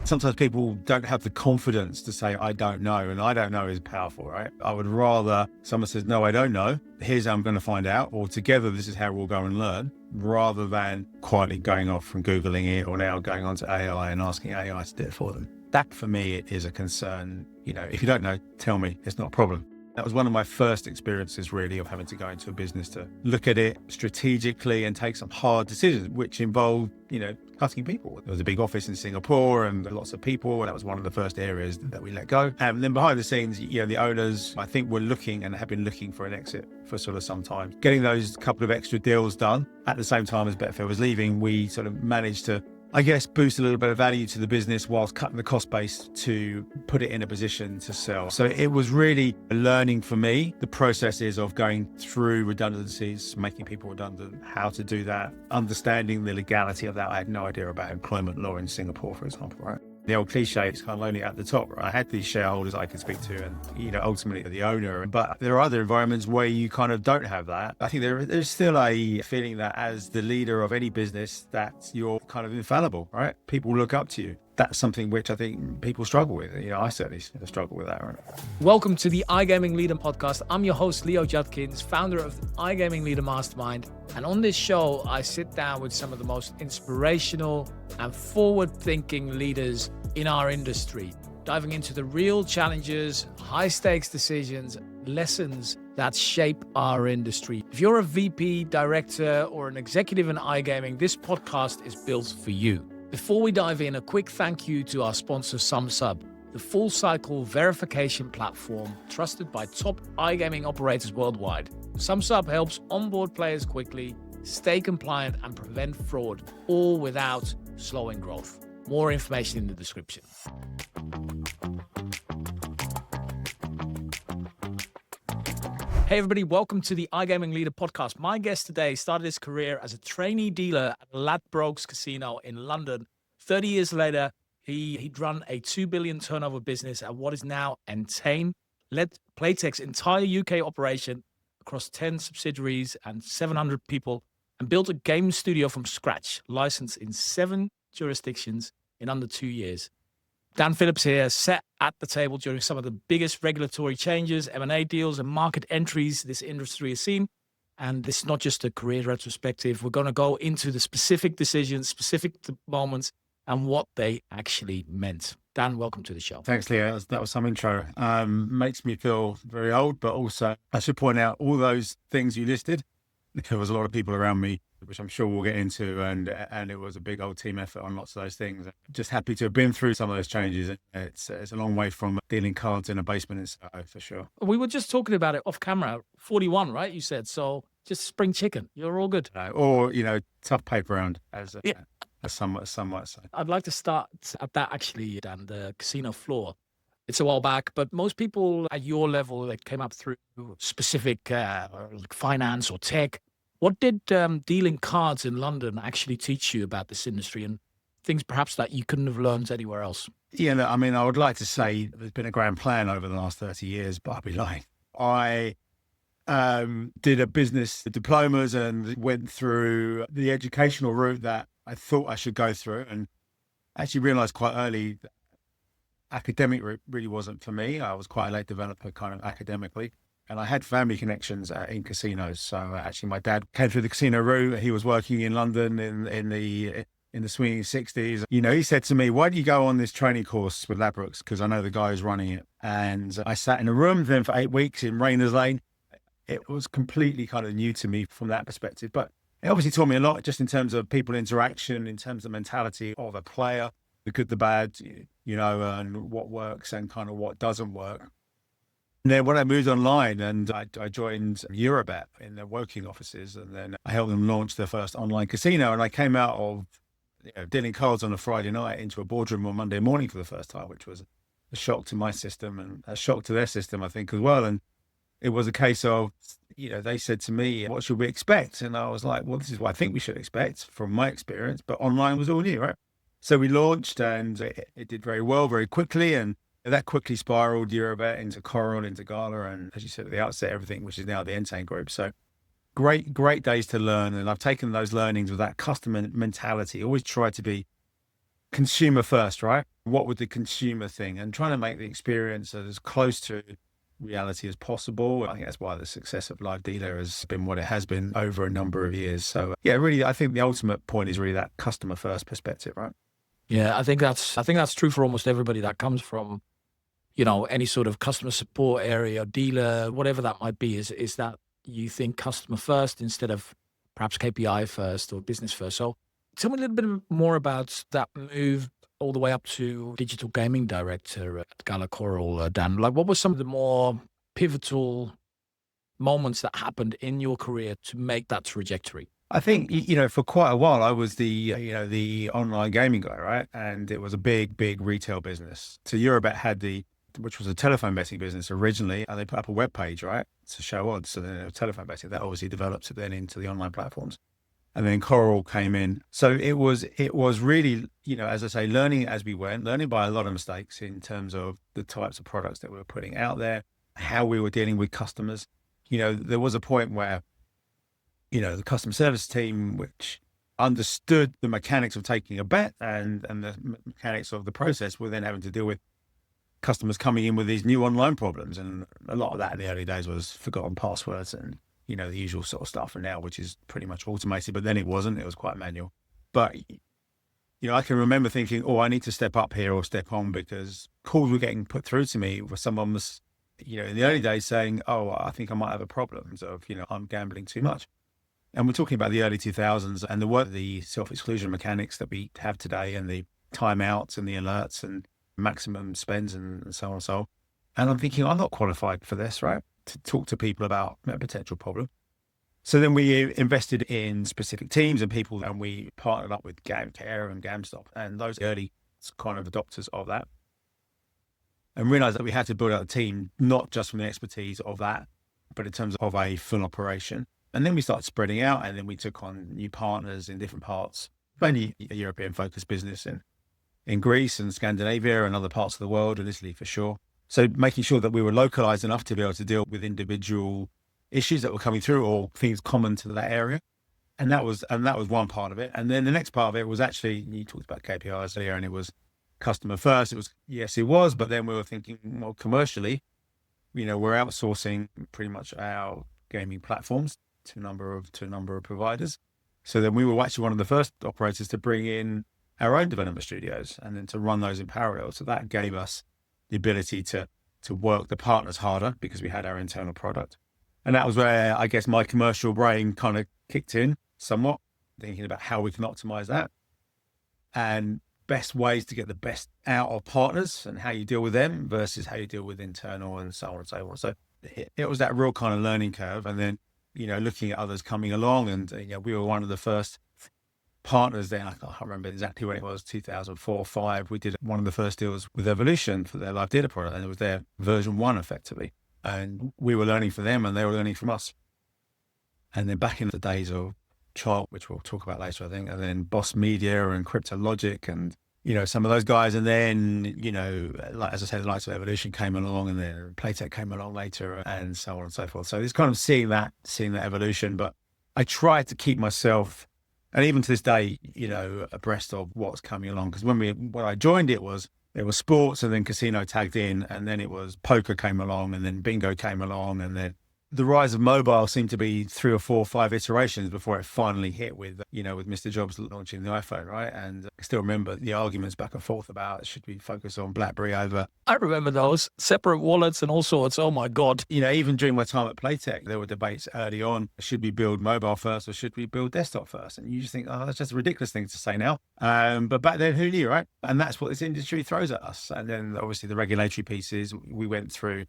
Sometimes people don't have the confidence to say, I don't know. And I don't know is powerful, right? I would rather someone says, no, I don't know. Here's how I'm going to find out. Or together, this is how we'll go and learn, rather than quietly going off and Googling it or now going onto AI and asking AI to do it for them. That for me is a concern. If you don't know, tell me. It's not a problem. That was one of my first experiences really of having to go into a business to look at it strategically and take some hard decisions, which involved, cutting people. There was a big office in Singapore and lots of people. That was one of the first areas that we let go. And then behind the scenes, the owners, I think, were looking and have been looking for an exit for sort of some time. Getting those couple of extra deals done at the same time as Betfair was leaving, we sort of managed to, boost a little bit of value to the business whilst cutting the cost base to put it in a position to sell. So it was really learning for me the processes of going through redundancies, making people redundant, how to do that, understanding the legality of that. I had no idea about employment law in Singapore, for example, right? The old cliche is kind of only at the top. Right? I had these shareholders I could speak to and, ultimately the owner. But there are other environments where you kind of don't have that. I think there's still a feeling that as the leader of any business that you're kind of infallible, right? People look up to you. That's something which I think people struggle with. I certainly struggle with that. Right? Welcome to the iGaming Leader podcast. I'm your host, Leo Judkins, founder of the iGaming Leader Mastermind. And on this show, I sit down with some of the most inspirational and forward-thinking leaders in our industry, diving into the real challenges, high-stakes decisions, lessons that shape our industry. If you're a VP, director, or an executive in iGaming, this podcast is built for you. Before we dive in, a quick thank you to our sponsor, SumSub, the full-cycle verification platform trusted by top iGaming operators worldwide. SumSub helps onboard players quickly, stay compliant, and prevent fraud, all without slowing growth. More information in the description. Hey everybody, welcome to the iGaming Leader podcast. My guest today started his career as a trainee dealer at Ladbrokes Casino in London. 30 years later, he'd run a 2 billion turnover business at what is now Entain, led Playtech's entire UK operation across 10 subsidiaries and 700 people, and built a game studio from scratch, licensed in 7 jurisdictions in under 2 years. Dan Phillips here sat at the table during some of the biggest regulatory changes, M&A deals, and market entries this industry has seen. And this is not just a career retrospective. We're going to go into the specific decisions, specific moments, and what they actually meant. Dan, welcome to the show. Thanks, Leo. That was some intro. Makes me feel very old, but also I should point out all those things you listed. There was a lot of people around me, which I'm sure we'll get into, and it was a big old team effort on lots of those things. Just happy to have been through some of those changes. It's a long way from dealing cards in a basement in Soho, for sure. We were just talking about it off camera. 41, right? You said so. Just spring chicken. You're all good. Or tough paper round, as somewhat say. I'd like to start at that actually, Dan, the casino floor. It's a while back, but most people at your level that came up through specific like finance or tech. What did dealing cards in London actually teach you about this industry and things perhaps that you couldn't have learned anywhere else? Yeah, I would like to say there's been a grand plan over the last 30 years, but I'd be lying. I did a business diplomas and went through the educational route that I thought I should go through, and actually realized quite early that academic route really wasn't for me. I was quite a late developer kind of academically. And I had family connections in casinos. So actually my dad came through the casino route. He was working in London in the swinging 60s. He said to me, why don't you go on this training course with Ladbrokes? Because I know the guy who's running it. And I sat in a room with him for 8 weeks in Rayners Lane. It was completely kind of new to me from that perspective. But it obviously taught me a lot just in terms of people interaction, in terms of mentality of a player, the good, the bad, and what works and kind of what doesn't work. And then when I moved online and I joined Eurobet in their Woking offices, and then I helped them launch their first online casino. And I came out of dealing cards on a Friday night into a boardroom on Monday morning for the first time, which was a shock to my system and a shock to their system, I think, as well. And it was a case of, they said to me, what should we expect? And I was like, well, this is what I think we should expect from my experience, but online was all new, right? So we launched and it did very well, very quickly. And that quickly spiraled Eurobet into Coral, into Gala, and as you said at the outset, everything, which is now the Entain Group. So great days to learn. And I've taken those learnings with that customer mentality, always try to be consumer first, right? What would the consumer think? And trying to make the experience as close to reality as possible. I think that's why the success of Live Dealer has been what it has been over a number of years. So yeah, really, I think the ultimate point is really that customer first perspective, right? Yeah, I think that's true for almost everybody that comes from, any sort of customer support area, dealer, whatever that might be, is that you think customer first instead of perhaps KPI first or business first. So tell me a little bit more about that move all the way up to digital gaming director at Gala Coral, Dan. Like, what were some of the more pivotal moments that happened in your career to make that trajectory? I think, for quite a while, I was the online gaming guy, right? And it was a big, big retail business. So Eurobet had which was a telephone betting business originally, and they put up a web page, right, to show odds. So then telephone betting, that obviously developed then into the online platforms. And then Coral came in. So it was really, as I say, learning as we went, learning by a lot of mistakes in terms of the types of products that we were putting out there, how we were dealing with customers. There was a point where, the customer service team, which understood the mechanics of taking a bet and the mechanics of the process, were then having to deal with customers coming in with these new online problems. And a lot of that in the early days was forgotten passwords and, the usual sort of stuff. And now, which is pretty much automated, but then it wasn't, it was quite manual. But, I can remember thinking, oh, I need to step up here or step on, because calls were getting put through to me where someone was, in the early days saying, oh, I think I might have a problem of, I'm gambling too much. And we're talking about the early 2000s and the self-exclusion mechanics that we have today, and the timeouts and the alerts and maximum spends and so on and so on. And I'm thinking, I'm not qualified for this, right? To talk to people about a potential problem. So then we invested in specific teams and people, and we partnered up with GamCare and GamStop and those early kind of adopters of that, and realized that we had to build out a team, not just from the expertise of that, but in terms of a full operation. And then we started spreading out, and then we took on new partners in different parts, mainly a European-focused business in Greece and Scandinavia and other parts of the world, and Italy for sure. So making sure that we were localized enough to be able to deal with individual issues that were coming through or things common to that area. And that was one part of it. And then the next part of it was actually, you talked about KPIs earlier, and it was customer first. It was, but then we were thinking, well, commercially, we're outsourcing pretty much our gaming platforms to a number of providers. So then we were actually one of the first operators to bring in our own development studios and then to run those in parallel. So that gave us the ability to work the partners harder because we had our internal product. And that was where I guess my commercial brain kind of kicked in somewhat, thinking about how we can optimize that and best ways to get the best out of partners and how you deal with them versus how you deal with internal and so on and so on. So it was that real kind of learning curve. And then, looking at others coming along, and, we were one of the first partners then. I can't remember exactly when it was, 2004 or 5. We did one of the first deals with Evolution for their Live Dealer product, and it was their version 1 effectively. And we were learning from them and they were learning from us. And then back in the days of Chart, which we'll talk about later, I think, and then Boss Media and Cryptologic and, some of those guys. And then, like, as I said, the likes of Evolution came along, and then Playtech came along later, and so on and so forth. So it's kind of seeing that evolution. But I tried to keep myself, and even to this day, abreast of what's coming along. Because when I joined, it was sports, and then casino tagged in, and then it was poker came along, and then bingo came along, and then the rise of mobile seemed to be 3 or 4 or 5 iterations before it finally hit with Mr. Jobs launching the iPhone, right? And I still remember the arguments back and forth about, should we focus on BlackBerry over? I remember those separate wallets and all sorts. Oh my God. Even during my time at Playtech, there were debates early on, should we build mobile first or should we build desktop first? And you just think, oh, that's just a ridiculous thing to say now. But back then, who knew, right? And that's what this industry throws at us. And then obviously the regulatory pieces we went through.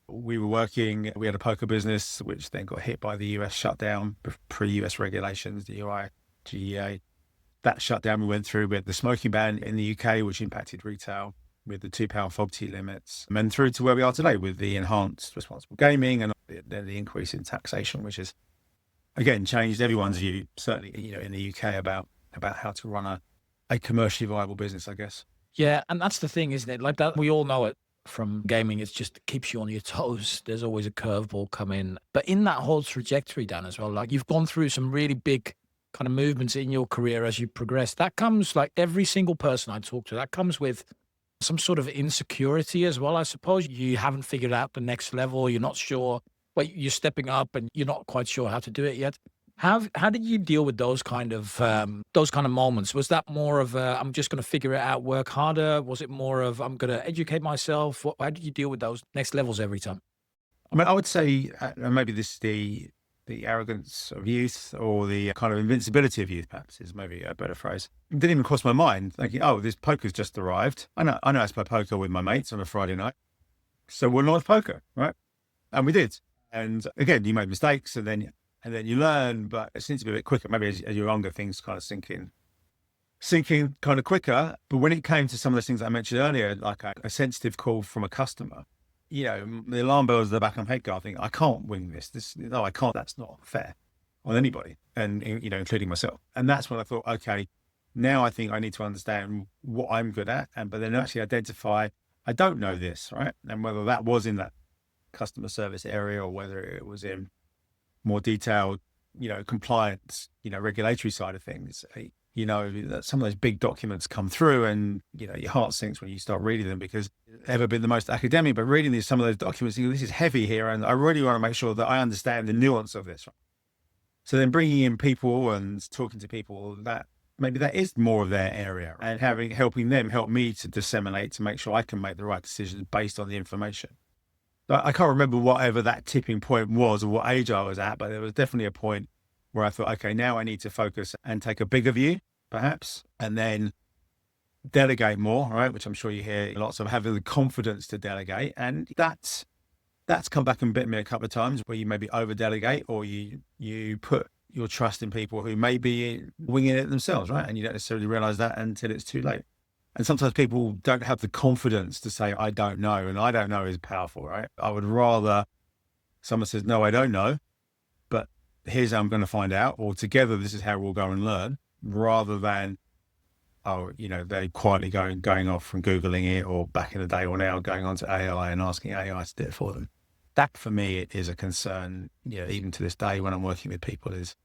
We had a poker business, which then got hit by the US shutdown, pre-US regulations, the UI, GEA. That shutdown we went through. We had the smoking ban in the UK, which impacted retail with the £2 fob tea limits. And then through to where we are today with the enhanced responsible gaming and then the increase in taxation, which has, again, changed everyone's view, certainly, in the UK about how to run a commercially viable business, I guess. Yeah, and that's the thing, isn't it? Like that, we all know it from gaming. It just keeps you on your toes. There's always a curveball come in. But in that whole trajectory, Dan, as well, like you've gone through some really big kind of movements in your career as you progress, that comes, like every single person I talk to, that comes with some sort of insecurity as well. I suppose you haven't figured out the next level. You're not sure, but you're stepping up and you're not quite sure how to do it yet. How did you deal with those kind of moments? Was that more of I'm just going to figure it out, work harder? Was it more of I'm going to educate myself? How did you deal with those next levels every time? I mean, I would say maybe this is the arrogance of youth, or the kind of invincibility of youth, perhaps, is maybe a better phrase. It didn't even cross my mind thinking, oh, this poker's just arrived. I know how to play poker with my mates on a Friday night. So we'll live poker, right? And we did. And again, you made mistakes, and then you learn, but it seems to be a bit quicker. Maybe as you're younger, things kind of sinking kind of quicker. But when it came to some of those things I mentioned earlier, like a sensitive call from a customer, the alarm bells at the back of my head go, I think, I can't wing this. No, I can't. That's not fair on anybody, and, including myself. And that's when I thought, okay, now I think I need to understand what I'm good at, but then actually identify, I don't know this, right? And whether that was in that customer service area, or whether it was in more detailed, compliance, regulatory side of things. That some of those big documents come through, and, your heart sinks when you start reading them, because they've never been the most academic, but reading some of those documents, this is heavy here, and I really want to make sure that I understand the nuance of this. So then bringing in people and talking to people that maybe that is more of their area, and helping them help me to disseminate, to make sure I can make the right decisions based on the information. I can't remember whatever that tipping point was or what age I was at, but there was definitely a point where I thought, okay, now I need to focus and take a bigger view, perhaps, and then delegate more, right? Which I'm sure you hear lots of, having the confidence to delegate. And that's come back and bit me a couple of times, where you maybe over delegate, or you put your trust in people who may be winging it themselves, right? And you don't necessarily realize that until it's too late. And sometimes people don't have the confidence to say, I don't know. And I don't know is powerful, right? I would rather someone says, no, I don't know, but here's how I'm going to find out, or together, this is how we'll go and learn, rather than, they quietly going off and Googling it, or back in the day or now going on to AI and asking AI to do it for them. That for me, it is a concern, even to this day when I'm working with people, is,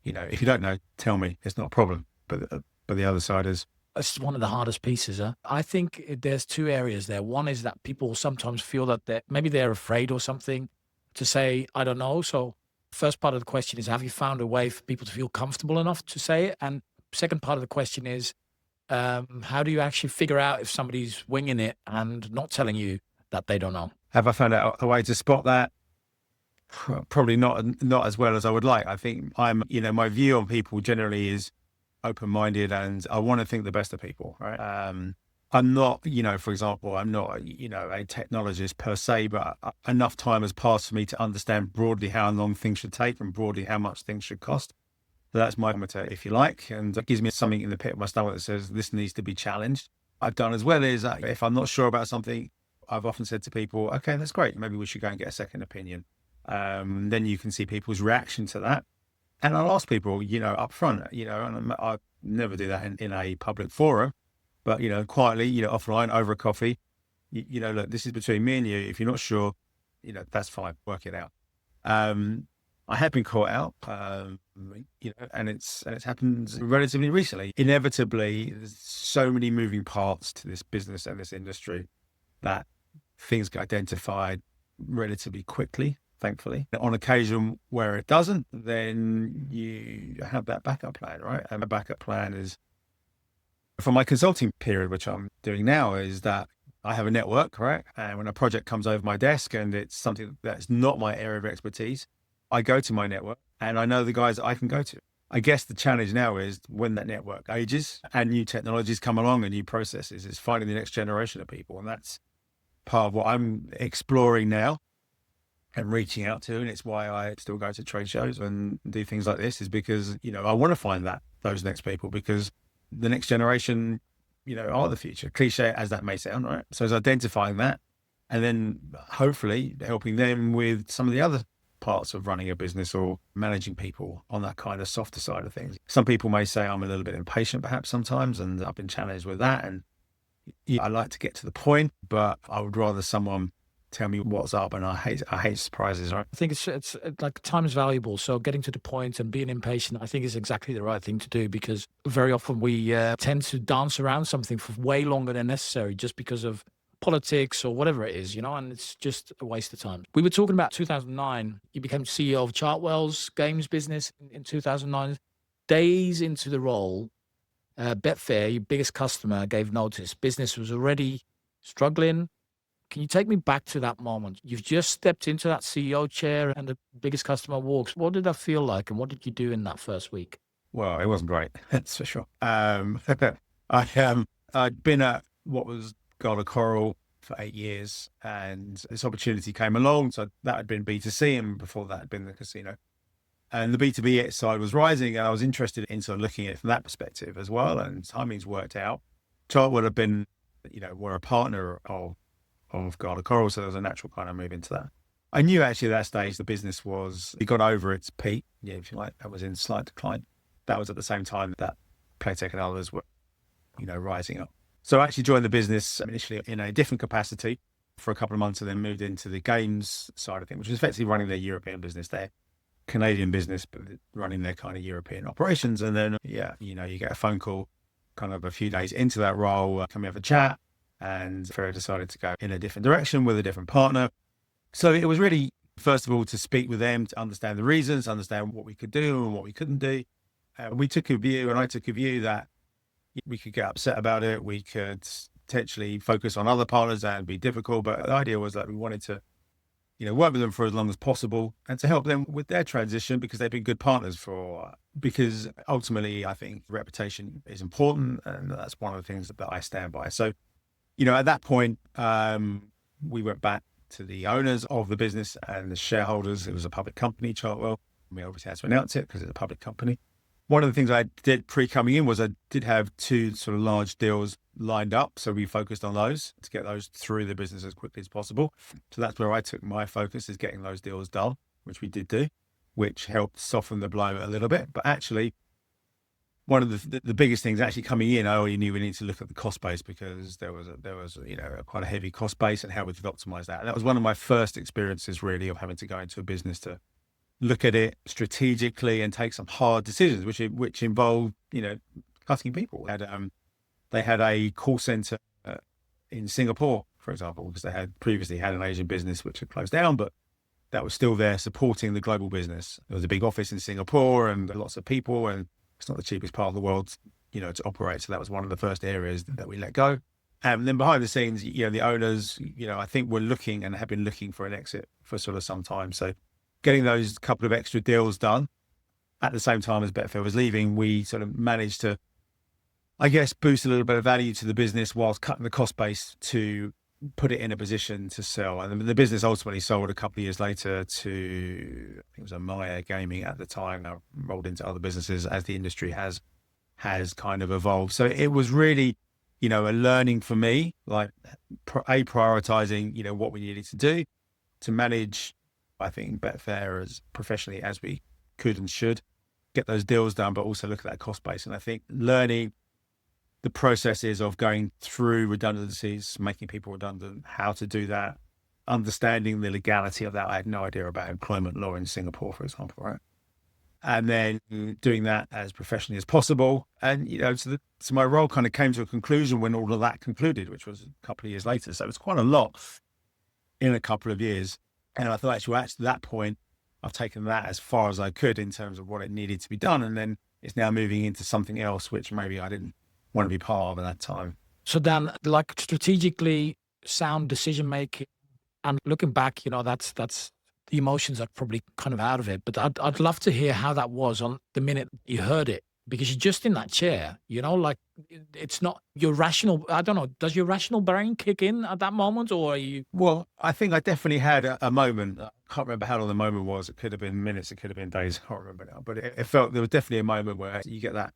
if you don't know, tell me, it's not a problem. But the other side is, It's one of the hardest pieces. I think there's two areas there. One is that people sometimes feel that maybe they're afraid or something to say, I don't know. So first part of the question is, have you found a way for people to feel comfortable enough to say it? And second part of the question is, how do you actually figure out if somebody's winging it and not telling you that they don't know? have I found out a way to spot that? Probably not as well as I would like. I think my view on people generally is open-minded, and I want to think the best of people, right? I'm not, for example, I'm not, a technologist per se, but enough time has passed for me to understand broadly how long things should take, and broadly how much things should cost. So that's my meter, if you like, and it gives me something in the pit of my stomach that says this needs to be challenged. I've done as well is if I'm not sure about something, I've often said to people, okay, that's great. Maybe we should go and get a second opinion. Then you can see people's reaction to that. And I'll ask people, up front, and I never do that in a public forum, but, quietly, offline over a coffee, look, this is between me and you. If you're not sure, that's fine. Work it out. I have been caught out, and it's happened relatively recently. Inevitably, there's so many moving parts to this business and this industry that things get identified relatively quickly. Thankfully, on occasion where it doesn't, then you have that backup plan, right? And the backup plan is, for my consulting period, which I'm doing now, is that I have a network, right? And when a project comes over my desk and it's something that's not my area of expertise, I go to my network and I know the guys that I can go to. I guess the challenge now is when that network ages and new technologies come along and new processes, is finding the next generation of people. And that's part of what I'm exploring now and reaching out to. And it's why I still go to trade shows and do things like this, is because, I want to find those next people, because the next generation, are the future, cliche as that may sound, right? So it's identifying that, and then hopefully helping them with some of the other parts of running a business or managing people on that kind of softer side of things. Some people may say I'm a little bit impatient perhaps sometimes, and I've been challenged with that. And I like to get to the point, but I would rather someone tell me what's up. And I hate surprises, right? I think it's like time is valuable. So getting to the point and being impatient, I think is exactly the right thing to do, because very often we tend to dance around something for way longer than necessary just because of politics or whatever it is, and it's just a waste of time. We were talking about 2009. You became CEO of Chartwell's games business in 2009. Days into the role, Betfair, your biggest customer, gave notice. Business was already struggling. Can you take me back to that moment? You've just stepped into that CEO chair and the biggest customer walks. What did that feel like, and what did you do in that first week? Well, it wasn't great, that's for sure. I'd been at what was Garda Coral for 8 years, and this opportunity came along. So that had been B2C, and before that had been the casino. And the B2B side was rising, and I was interested in sort of looking at it from that perspective as well. And timings worked out. Chartwell had been, were a partner of Garda Coral, so there was a natural kind of move into that. I knew actually at that stage the business it got over its peak, if you like, that was in slight decline. That was at the same time that Playtech and others were, rising up. So I actually joined the business initially in a different capacity for a couple of months, and then moved into the games side of things, which is effectively running their European business, their Canadian business, but running their kind of European operations. And then, you get a phone call kind of a few days into that role, can we have a chat? And Ferrer decided to go in a different direction with a different partner. So it was really, first of all, to speak with them, to understand the reasons, understand what we could do and what we couldn't do. We took a view, and I took a view that we could get upset about it. We could potentially focus on other partners and be difficult. But the idea was that we wanted to, work with them for as long as possible and to help them with their transition, because they've been good partners because ultimately I think reputation is important. And that's one of the things that I stand by. So, at that point, we went back to the owners of the business and the shareholders. It was a public company, Chartwell. We obviously had to announce it because it's a public company. One of the things I did pre-coming in was I did have 2 sort of large deals lined up. So we focused on those to get those through the business as quickly as possible. So that's where I took my focus, is getting those deals done, which we did do, which helped soften the blow a little bit. But actually, one of the biggest things actually coming in, I already knew we needed to look at the cost base, because there was quite a heavy cost base, and how we could optimize that. And that was one of my first experiences really of having to go into a business to look at it strategically and take some hard decisions, which involved, cutting people. They had a call center in Singapore, for example, because they had previously had an Asian business which had closed down, but that was still there supporting the global business. There was a big office in Singapore and lots of people, and it's not the cheapest part of the world, to operate. So that was one of the first areas that we let go. And then behind the scenes, the owners, I think were looking and have been looking for an exit for sort of some time. So getting those couple of extra deals done at the same time as Betfair was leaving, we sort of managed to, I guess, boost a little bit of value to the business whilst cutting the cost base to put it in a position to sell. And the business ultimately sold a couple of years later to, I think it was a iGaming at the time. Now rolled into other businesses as the industry has kind of evolved. So it was really, a learning for me, like prioritizing, what we needed to do to manage, I think, Betfair as professionally as we could and should, get those deals done, but also look at that cost base. And I think learning the processes of going through redundancies, making people redundant, how to do that, understanding the legality of that. I had no idea about employment law in Singapore, for example, right? And then doing that as professionally as possible. And, so my role kind of came to a conclusion when all of that concluded, which was a couple of years later. So it was quite a lot in a couple of years. And I thought, actually, at that point, I've taken that as far as I could in terms of what it needed to be done. And then it's now moving into something else, which maybe I didn't want to be part of at that time. So Dan, like strategically sound decision making, and looking back, that's the emotions are probably kind of out of it. But I'd love to hear how that was on the minute you heard it, because you're just in that chair, like it's not your rational. I don't know. Does your rational brain kick in at that moment, or are you? Well, I think I definitely had a moment. I can't remember how long the moment was. It could have been minutes. It could have been days. I can't remember now. But it felt, there was definitely a moment where you get that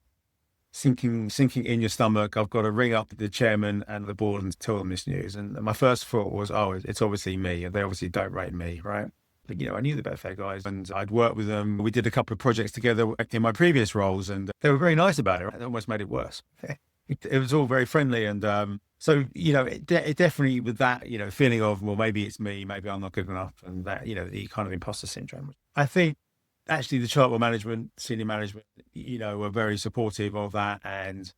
sinking in your stomach. I've got to ring up the chairman and the board and tell them this news. And my first thought was, it's obviously me. They obviously don't rate me, right? But, I knew the Betfair guys and I'd worked with them. We did a couple of projects together in my previous roles, and they were very nice about it. It almost made it worse. It was all very friendly, and So, it definitely with that, feeling of, well, maybe it's me, maybe I'm not good enough. And that, the kind of imposter syndrome. I think actually the chart management, senior management, were very supportive of that. And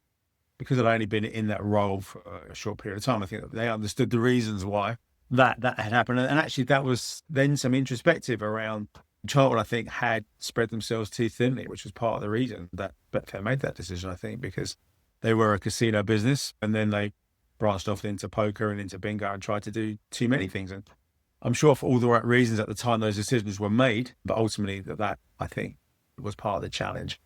because I'd only been in that role for a short period of time, I think that they understood the reasons why that had happened. And actually that was then some introspective around Charlton, I think, had spread themselves too thinly, which was part of the reason that Betfair made that decision, I think, because they were a casino business and then they branched off into poker and into bingo and tried to do too many things. And I'm sure for all the right reasons at the time those decisions were made, but ultimately that I think was part of the challenge.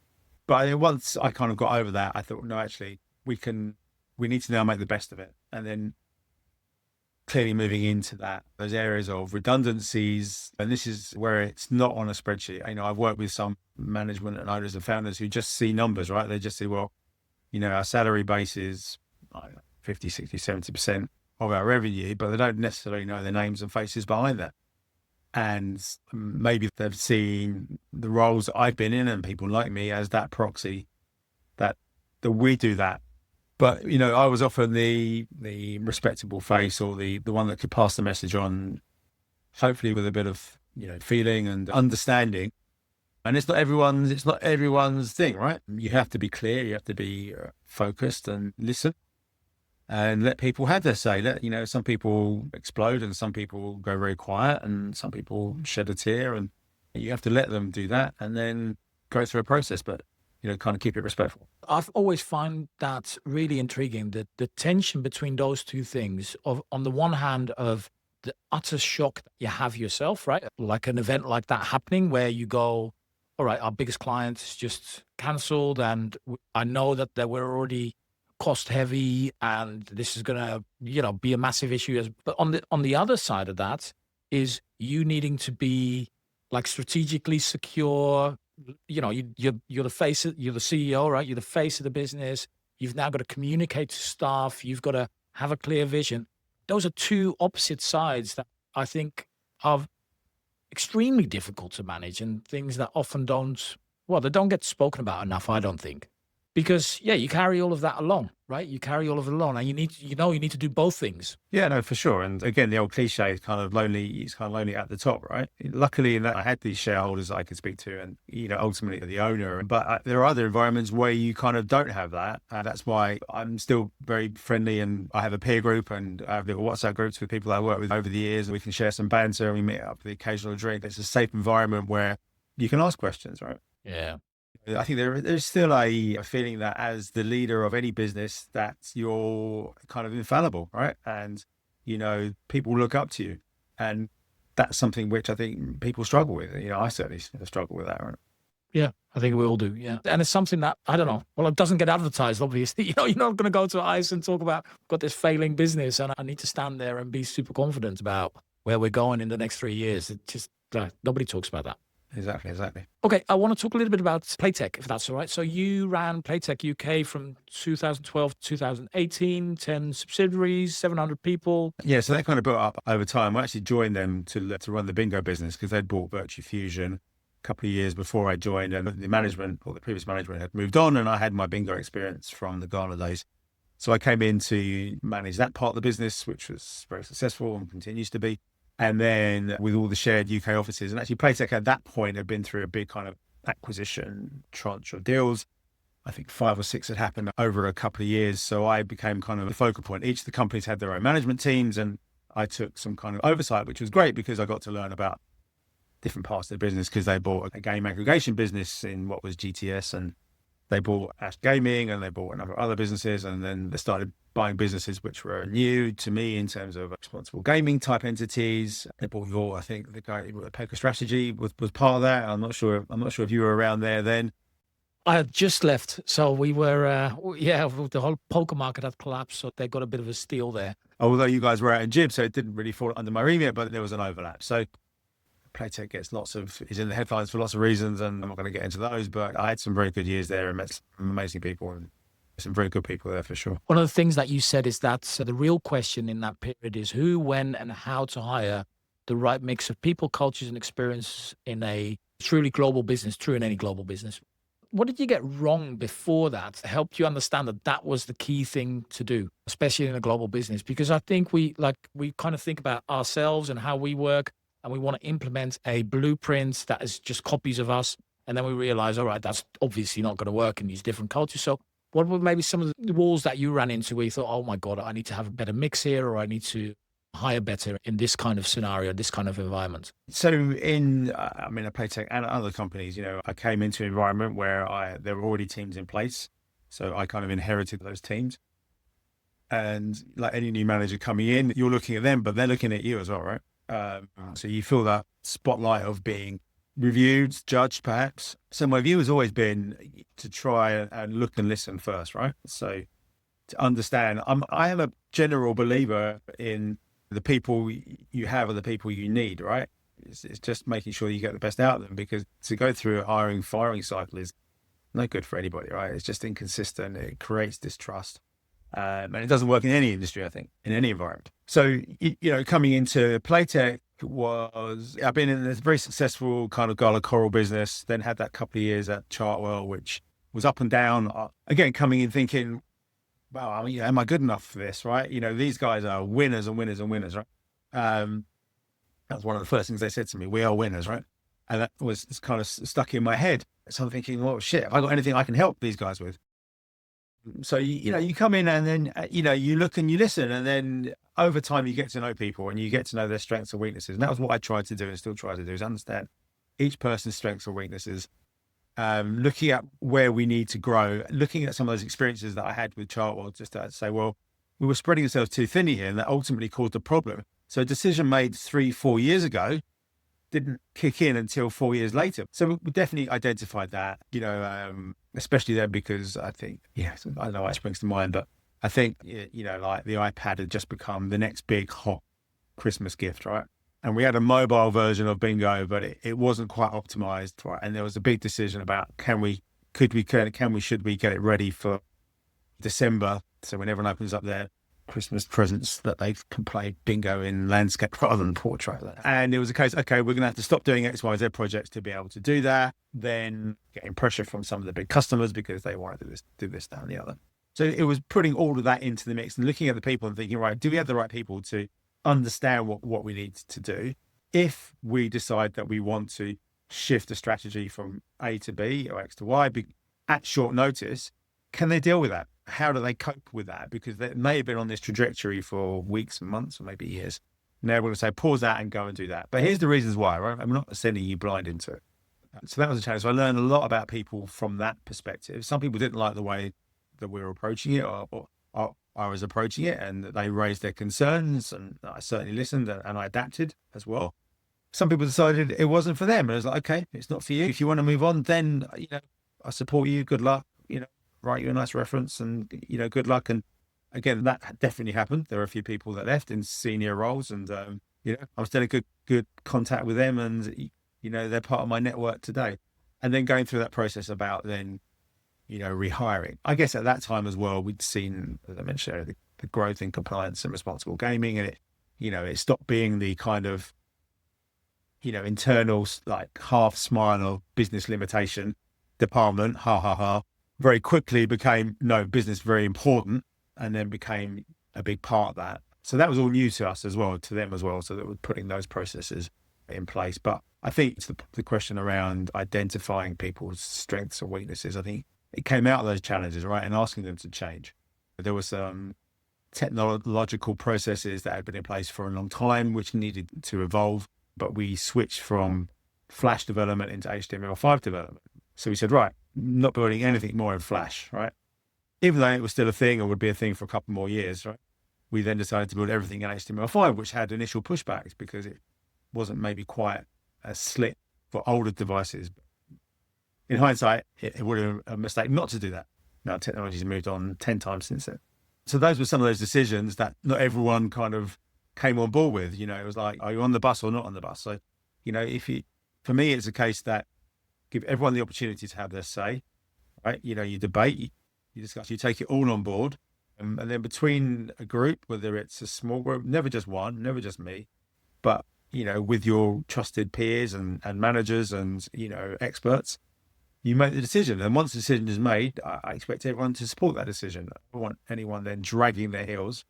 But once I kind of got over that, I thought, no, actually, we need to now make the best of it. And then clearly moving into those areas of redundancies, and this is where it's not on a spreadsheet. I've worked with some management and owners and founders who just see numbers, right? They just say, well, our salary base is 50, 60, 70% of our revenue, but they don't necessarily know the names and faces behind that. And maybe they've seen the roles that I've been in and people like me as that proxy that we do that. But, I was often the respectable face or the one that could pass the message on, hopefully with a bit of, feeling and understanding. And it's not everyone's thing, right? You have to be clear. You have to be focused and listen and let people have their say. Some people explode and some people go very quiet and some people shed a tear, and you have to let them do that and then go through a process. But kind of keep it respectful. I've always find that really intriguing, that the tension between those two things of, on the one hand, of the utter shock that you have yourself, right? Like an event like that happening where you go, all right, our biggest client is just canceled and I know that they were already cost heavy and this is going to, be a massive issue. But on the other side of that is you needing to be like strategically secure. You're the face, you're the CEO, right? You're the face of the business. You've now got to communicate to staff. You've got to have a clear vision. Those are two opposite sides that I think are extremely difficult to manage and things that often they don't get spoken about enough, I don't think. Because you carry all of that along, right? You carry all of it along and you need to do both things. Yeah, no, for sure. And again, the old cliche is kind of lonely. It's kind of lonely at the top, right? Luckily, in that I had these shareholders that I could speak to, and ultimately the owner. But there are other environments where you kind of don't have that, and that's why I'm still very friendly. And I have a peer group, and I have little WhatsApp groups with people I work with over the years, and we can share some banter, and we meet up for the occasional drink. It's a safe environment where you can ask questions, right? Yeah. I think there's still a feeling that as the leader of any business that you're kind of infallible, right? And, people look up to you. And that's something which I think people struggle with. I certainly struggle with that, right? Yeah, I think we all do. Yeah. And it's something that, I don't know, well, it doesn't get advertised, obviously. You're not going to go to ICE and talk about, got this failing business and I need to stand there and be super confident about where we're going in the next 3 years. It just, nobody talks about that. Exactly. Okay, I want to talk a little bit about Playtech, if that's all right. So you ran Playtech UK from 2012 to 2018, 10 subsidiaries, 700 people. Yeah, so that kind of built up over time. I actually joined them to run the bingo business because they'd bought Virtue Fusion a couple of years before I joined, and the management or the previous management had moved on, and I had my bingo experience from the Ghana days. So I came in to manage that part of the business, which was very successful and continues to be. And then with all the shared UK offices, and actually Playtech at that point had been through a big kind of acquisition tranche of deals. I think 5 or 6 had happened over a couple of years. So I became kind of the focal point. Each of the companies had their own management teams, and I took some kind of oversight, which was great because I got to learn about different parts of the business because they bought a game aggregation business in what was GTS, and they bought Ash Gaming, and they bought a number of other businesses, and then they started buying businesses which were new to me in terms of responsible gaming type entities. They bought I think the guy with Poker Strategy was part of that. I'm not sure if you were around there then. I had just left, so we were, the whole poker market had collapsed, so they got a bit of a steal there. Although you guys were out in Jib, so it didn't really fall under my remit, but there was an overlap. So Playtech is in the headlines for lots of reasons, and I'm not going to get into those, but I had some very good years there and met some amazing people and some very good people there for sure. One of the things that you said is that the real question in that period is who, when, and how to hire the right mix of people, cultures, and experience in a truly global business, true in any global business. What did you get wrong before that helped you understand that that was the key thing to do, especially in a global business? Because I think we kind of think about ourselves and how we work, and we want to implement a blueprint that is just copies of us. And then we realize, all right, that's obviously not going to work in these different cultures. So what were maybe some of the walls that you ran into where you thought, oh my God, I need to have a better mix here, or I need to hire better in this kind of scenario, this kind of environment? So in, I mean, I Playtech and other companies, I came into an environment where there were already teams in place. So I kind of inherited those teams. And like any new manager coming in, you're looking at them, but they're looking at you as well, right? So you feel that spotlight of being reviewed, judged, perhaps. So my view has always been to try and look and listen first, right? So to understand, I am a general believer in the people you have are the people you need, right? It's just making sure you get the best out of them, because to go through a hiring, firing cycle is no good for anybody, right? It's just inconsistent. It creates distrust. And it doesn't work in any industry, I think, in any environment. So, coming into Playtech I've been in this very successful kind of Gala Coral business, then had that couple of years at Chartwell, which was up and down. Again, coming in thinking, wow, I mean, am I good enough for this, right? These guys are winners and winners and winners, right? That was one of the first things they said to me, we are winners, right? And that was kind of stuck in my head. So I'm thinking, well, shit, have I got anything I can help these guys with? So, you come in and then, you look and you listen, and then over time you get to know people and you get to know their strengths and weaknesses. And that was what I tried to do and still try to do, is understand each person's strengths or weaknesses, looking at where we need to grow, looking at some of those experiences that I had with Chartwell, just to say, well, we were spreading ourselves too thin here, and that ultimately caused a problem. So a decision made 3-4 years ago didn't kick in until 4 years later. So we definitely identified that, especially then, because I think, I don't know why it springs to mind, but I think, like the iPad had just become the next big hot Christmas gift, right? And we had a mobile version of Bingo, but it wasn't quite optimized, right? And there was a big decision about should we get it ready for December? So when everyone opens up their Christmas presents, that they can play bingo in landscape rather than portrait. And it was a case, okay, we're going to have to stop doing XYZ projects to be able to do that. Then getting pressure from some of the big customers because they want to do this, that, and the other. So it was putting all of that into the mix and looking at the people and thinking, right, do we have the right people to understand what we need to do? If we decide that we want to shift a strategy from A to B or X to Y at short notice, can they deal with that? How do they cope with that? Because they may have been on this trajectory for weeks and months or maybe years. Now we're going to say, pause that and go and do that. But here's the reasons why, right? I'm not sending you blind into it. So that was a challenge. So I learned a lot about people from that perspective. Some people didn't like the way that we were approaching it or I was approaching it, and they raised their concerns, and I certainly listened and I adapted as well. Some people decided it wasn't for them. And I was like, okay, it's not for you. If you want to move on, then, I support you. Good luck. Write you a nice reference and, good luck. And again, that definitely happened. There were a few people that left in senior roles, and, I'm still in good contact with them, and, they're part of my network today. And then going through that process about then, rehiring. I guess at that time as well, we'd seen, as I mentioned, the growth in compliance and responsible gaming, and it stopped being the kind of, internal, like half smile or business limitation department, ha ha ha. Very quickly became, no, business very important, and then became a big part of that. So that was all new to us as well, to them as well. So that we're putting those processes in place. But I think it's the question around identifying people's strengths and weaknesses. I think it came out of those challenges, right? And asking them to change. There were some technological processes that had been in place for a long time, which needed to evolve. But we switched from Flash development into HTML5 development. So we said, right, not building anything more in Flash, right? Even though it was still a thing or would be a thing for a couple more years, right? We then decided to build everything in HTML5, which had initial pushbacks because it wasn't maybe quite as slick for older devices. In hindsight, it would have been a mistake not to do that. Now, technology's moved on 10 times since then. So those were some of those decisions that not everyone kind of came on board with. It was like, are you on the bus or not on the bus? So, for me, it's a case that give everyone the opportunity to have their say, right? You debate, you discuss, you take it all on board. And then between a group, whether it's a small group, never just one, never just me, but, with your trusted peers and managers and, experts, you make the decision. And once the decision is made, I expect everyone to support that decision. I don't want anyone then dragging their heels.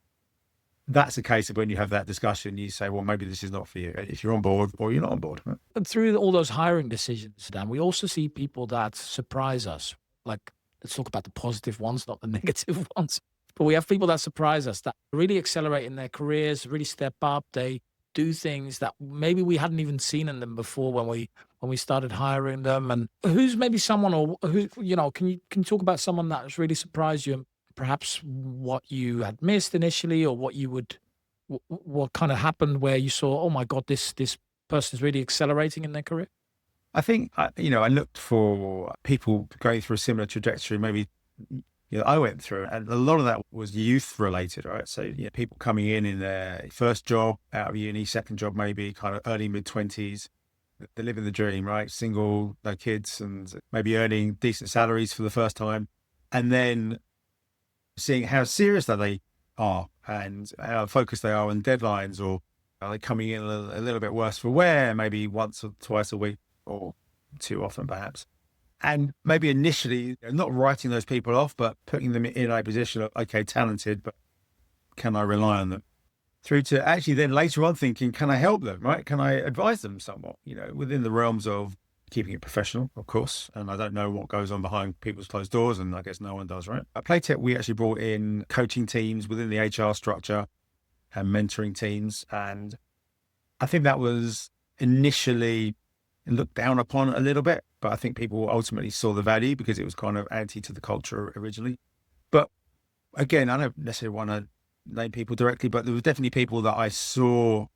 That's a case of when you have that discussion, you say, well, maybe this is not for you, if you're on board or you're not on board. Right? And through all those hiring decisions, Dan, we also see people that surprise us. Like, let's talk about the positive ones, not the negative ones. But we have people that surprise us, that really accelerate in their careers, really step up. They do things that maybe we hadn't even seen in them before when we started hiring them. And who's maybe someone, or who, can you talk about someone that has really surprised you, and perhaps what you had missed initially, or what kind of happened where you saw, oh my God, this person is really accelerating in their career? I think, I looked for people going through a similar trajectory, maybe I went through, and a lot of that was youth related, right? So people coming in their first job out of uni, second job, maybe kind of early mid-20s, they're living the dream, right? Single, no kids, and maybe earning decent salaries for the first time. And then seeing how serious that they are and how focused they are on deadlines, or are they coming in a little bit worse for wear, maybe once or twice a week or too often perhaps. And maybe initially not writing those people off, but putting them in a position of, okay, talented, but can I rely on them? Through to actually then later on thinking, can I help them, right? Can I advise them somewhat, within the realms of keeping it professional, of course. And I don't know what goes on behind people's closed doors, and I guess no one does, right? At Playtech, we actually brought in coaching teams within the HR structure and mentoring teams. And I think that was initially looked down upon a little bit, but I think people ultimately saw the value because it was kind of anti to the culture originally. But again, I don't necessarily want to name people directly, but there was definitely people that I saw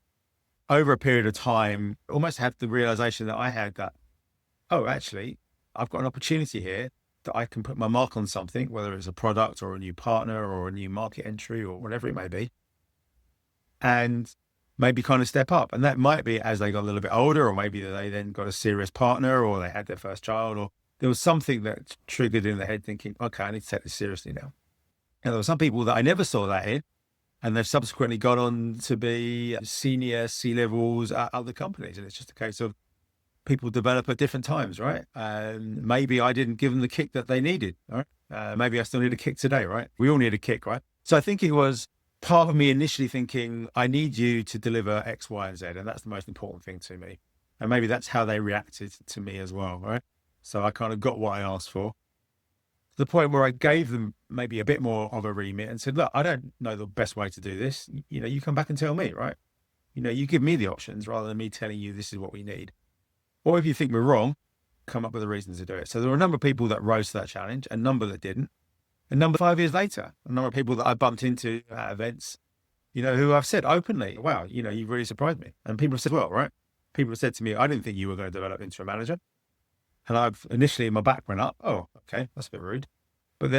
over a period of time almost have the realization that I had that, oh, actually, I've got an opportunity here that I can put my mark on something, whether it's a product or a new partner or a new market entry or whatever it may be, and maybe kind of step up. And that might be as they got a little bit older, or maybe they then got a serious partner, or they had their first child, or there was something that triggered in their head thinking, okay, I need to take this seriously now. And there were some people that I never saw that in, and they've subsequently gone on to be senior C-levels at other companies. And it's just a case of people develop at different times, right? And maybe I didn't give them the kick that they needed, right? Maybe I still need a kick today, right? We all need a kick, right? So I think it was part of me initially thinking, I need you to deliver X, Y, and Z. And that's the most important thing to me. And maybe that's how they reacted to me as well, right? So I kind of got what I asked for. To the point where I gave them maybe a bit more of a remit and said, look, I don't know the best way to do this. You come back and tell me, right? You give me the options rather than me telling you this is what we need. Or if you think we're wrong, come up with a reason to do it. So there were a number of people that rose to that challenge, a number that didn't. A number 5 years later, a number of people that I bumped into at events, who I've said openly, wow, you really surprised me. And people have said, well, right? People have said to me, I didn't think you were going to develop into a manager. And I've initially, my back went up. Oh, okay, that's a bit rude. But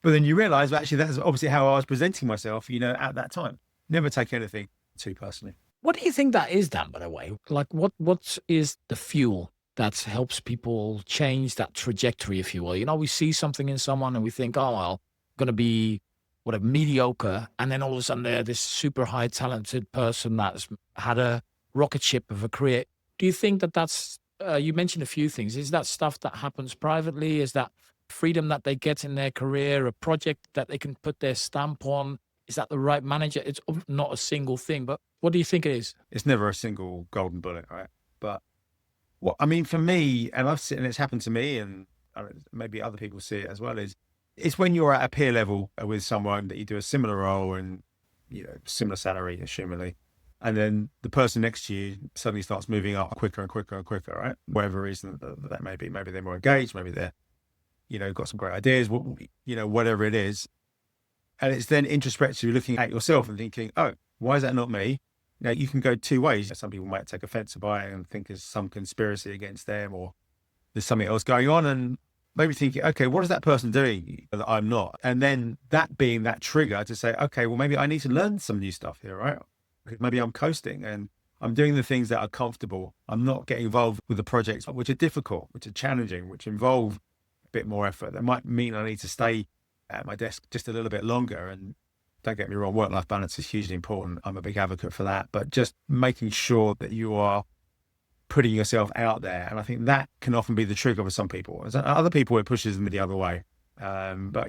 then you realize, well, actually, that's obviously how I was presenting myself, at that time. Never take anything too personally. What do you think that is, Dan, by the way? Like, what is the fuel that helps people change that trajectory, if you will? We see something in someone and we think, oh, well, I'm going to be mediocre. And then all of a sudden they're this super high talented person that's had a rocket ship of a career. Do you think that that's, you mentioned a few things. Is that stuff that happens privately? Is that freedom that they get in their career, a project that they can put their stamp on? Is that the right manager? It's not a single thing, but what do you think it is? It's never a single golden bullet, right? But for me, and it's happened to me, and maybe other people see it as well, it's when you're at a peer level with someone that you do a similar role and, similar salary, assumingly. And then the person next to you suddenly starts moving up quicker and quicker and quicker, right? Whatever reason that may be. Maybe they're more engaged, maybe they're, got some great ideas, whatever it is. And it's then introspectively looking at yourself and thinking, oh, why is that not me? Now, you can go two ways. Some people might take offense by it and think there's some conspiracy against them, or there's something else going on, and maybe thinking, okay, what is that person doing that I'm not? And then that being that trigger to say, okay, well, maybe I need to learn some new stuff here, right? Because maybe I'm coasting and I'm doing the things that are comfortable. I'm not getting involved with the projects which are difficult, which are challenging, which involve a bit more effort. That might mean I need to stay at my desk just a little bit longer. And don't get me wrong, work-life balance is hugely important. I'm a big advocate for that. But just making sure that you are putting yourself out there. And I think that can often be the trigger for some people. As other people, it pushes them the other way. But,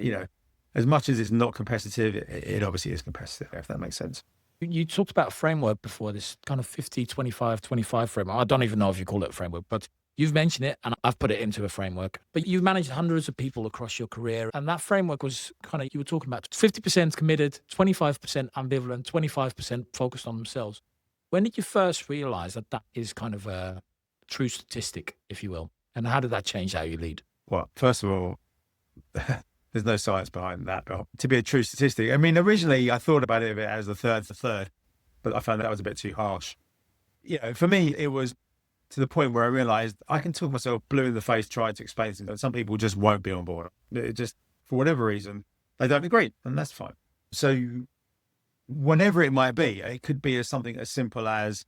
as much as it's not competitive, it obviously is competitive, if that makes sense. You talked about a framework before, this kind of 50, 25, 25 framework. I don't even know if you call it a framework, but you've mentioned it and I've put it into a framework. But you've managed hundreds of people across your career. And that framework was kind of, you were talking about 50% committed, 25% ambivalent, 25% focused on themselves. When did you first realize that that is kind of a true statistic, if you will? And how did that change how you lead? Well, first of all, there's no science behind that. But to be a true statistic, I mean, originally I thought about it as the third, but I found that was a bit too harsh. For me, it was to the point where I realized I can talk myself blue in the face trying to explain something. Some people just won't be on board. It just, for whatever reason, they don't agree, and that's fine. So whenever it might be, it could be something as simple as,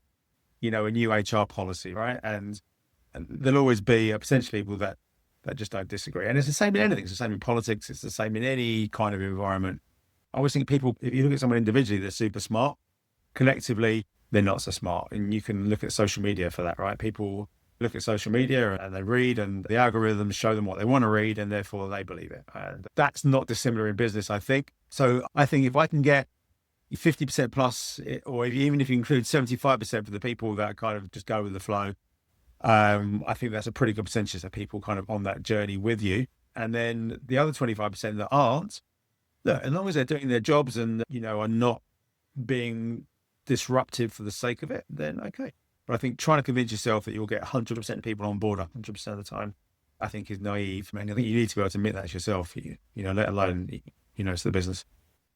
a new HR policy, right? And there'll always be potentially people that just don't disagree. And it's the same in anything. It's the same in politics. It's the same in any kind of environment. I always think people, if you look at someone individually, they're super smart. Collectively, they're not so smart. And you can look at social media for that, right? People look at social media and they read, and the algorithms show them what they want to read, and therefore they believe it. And that's not dissimilar in business, I think. So I think if I can get 50% plus, or even if you include 75% for the people that kind of just go with the flow, I think that's a pretty good percentage of people kind of on that journey with you. And then the other 25% that aren't, look, as long as they're doing their jobs and, are not being disruptive for the sake of it, then okay. But I think trying to convince yourself that you'll get 100% of people on board 100% of the time, I think is naive. I mean, I think you need to be able to admit that to yourself, let alone, it's the business.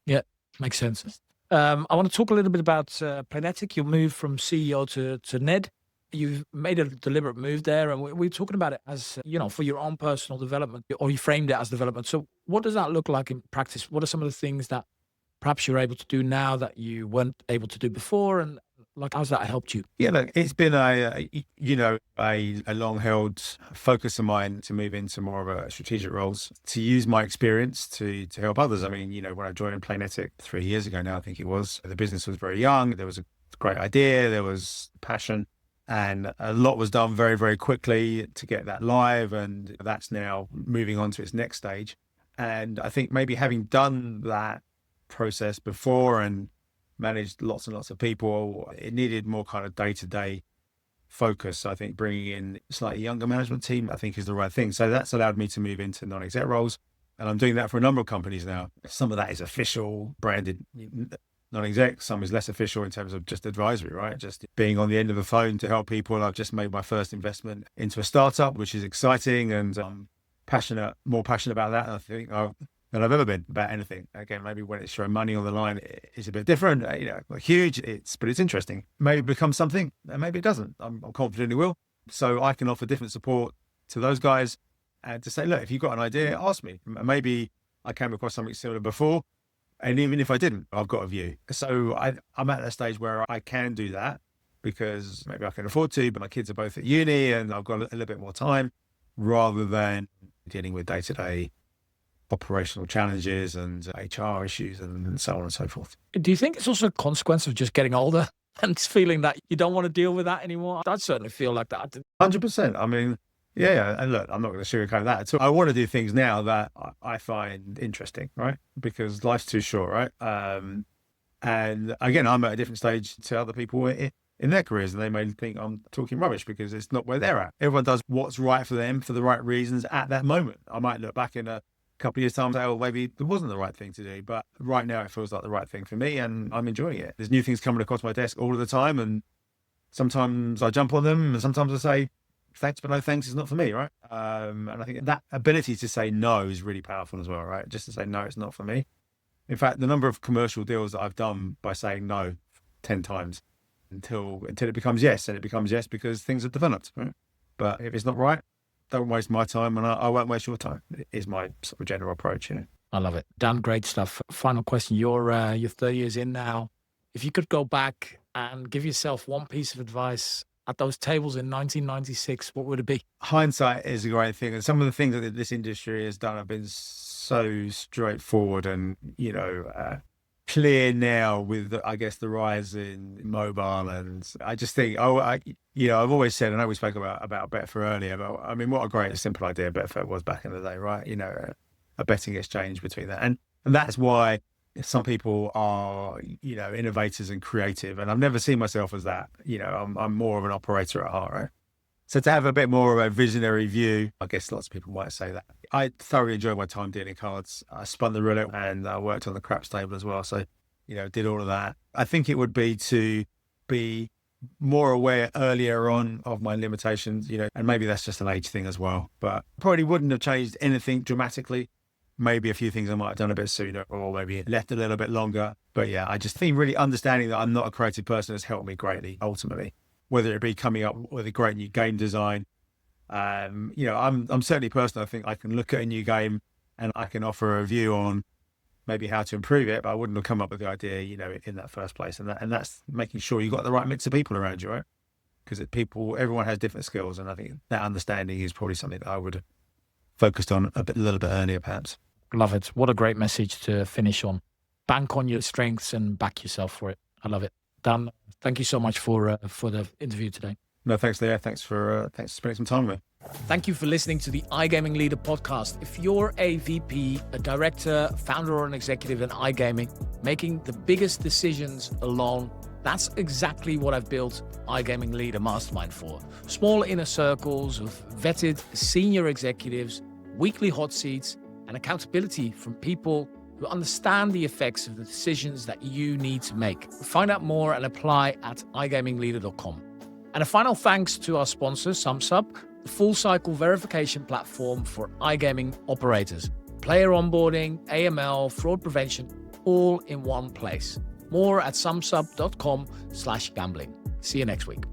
Yeah, makes sense. I want to talk a little bit about Planetic. You moved from CEO to Ned. You've made a deliberate move there, and we're talking about it as, for your own personal development, or you framed it as development. So what does that look like in practice? What are some of the things that perhaps you're able to do now that you weren't able to do before? And how's that helped you? Yeah, look, it's been a long held focus of mine to move into more of a strategic roles, to use my experience to help others. I mean, when I joined Planetic 3 years ago now, I think it was, the business was very young. There was a great idea. There was passion. And a lot was done very, very quickly to get that live. And that's now moving on to its next stage. And I think maybe having done that process before and managed lots and lots of people, it needed more kind of day-to-day focus. I think bringing in a slightly younger management team, I think, is the right thing. So that's allowed me to move into non-exec roles. And I'm doing that for a number of companies now. Some of that is official, branded non-exec. Some is less official in terms of just advisory, right? Just being on the end of the phone to help people. I've just made my first investment into a startup, which is exciting, and I'm more passionate about that, I think, than I've ever been about anything. Again, maybe when it's showing money on the line, it's a bit different. Huge, but it's interesting. Maybe it becomes something, and maybe it doesn't. I'm confident it will. So I can offer different support to those guys, and to say, look, if you've got an idea, ask me. Maybe I came across something similar before. And even if I didn't, I've got a view. So I'm at that stage where I can do that because maybe I can afford to, but my kids are both at uni and I've got a little bit more time, rather than dealing with day-to-day operational challenges and HR issues and so on and so forth. Do you think it's also a consequence of just getting older and feeling that you don't want to deal with that anymore? I certainly feel like that. 100%. I mean, yeah. And look, I'm not going to sugarcoat that at all. I want to do things now that I find interesting, right? Because life's too short, right? And again, I'm at a different stage to other people in their careers, and they may think I'm talking rubbish because it's not where they're at. Everyone does what's right for them for the right reasons at that moment. I might look back in a couple of years' time and say, oh, maybe it wasn't the right thing to do. But right now it feels like the right thing for me, and I'm enjoying it. There's new things coming across my desk all of the time, and sometimes I jump on them, and sometimes I say, thanks, but no thanks, it's not for me, right? And I think that ability to say no is really powerful as well, right? Just to say, no, it's not for me. In fact, the number of commercial deals that I've done by saying no 10 times until it becomes yes, and it becomes yes because things have developed, right? But if it's not right, don't waste my time, and I won't waste your time, is my sort of general approach. I love it. Dan, great stuff. Final question. You're 30 years in now. If you could go back and give yourself one piece of advice at those tables in 1996, what would it be? Hindsight is a great thing. And some of the things that this industry has done have been so straightforward and, clear now with, I guess, the rise in mobile. And I just think, I've always said, I know we spoke about Betfair earlier, but I mean, what a great, simple idea Betfair was back in the day, right? A betting exchange between that. And that's why some people are, innovators and creative. And I've never seen myself as that. I'm more of an operator at heart, right? So to have a bit more of a visionary view, I guess lots of people might say that. I thoroughly enjoyed my time dealing cards. I spun the roulette and I worked on the craps table as well. So, did all of that. I think it would be to be more aware earlier on of my limitations, and maybe that's just an age thing as well. But probably wouldn't have changed anything dramatically. Maybe a few things I might have done a bit sooner or maybe left a little bit longer. But yeah, I just think really understanding that I'm not a creative person has helped me greatly, ultimately. Whether it be coming up with a great new game design. I'm certainly a person, I think I can look at a new game and I can offer a view on maybe how to improve it, but I wouldn't have come up with the idea, in that first place. And that's making sure you've got the right mix of people around you, right? Because everyone has different skills. And I think that understanding is probably something that I would have focused on a little bit earlier, perhaps. Love it. What a great message to finish on. Bank on your strengths and back yourself for it. I love it. Dan, thank you so much for the interview today. No, thanks, Leah. Thanks for spending some time with me. Thank you for listening to the iGaming Leader podcast. If you're a VP, a director, founder, or an executive in iGaming, making the biggest decisions alone, that's exactly what I've built iGaming Leader Mastermind for. Small inner circles of vetted senior executives, weekly hot seats, and accountability from people who understand the effects of the decisions that you need to make. Find out more and apply at igamingleader.com. And a final thanks to our sponsor, SumSub, the full cycle verification platform for iGaming operators. Player onboarding, AML, fraud prevention, all in one place. More at sumsub.com/gambling. See you next week.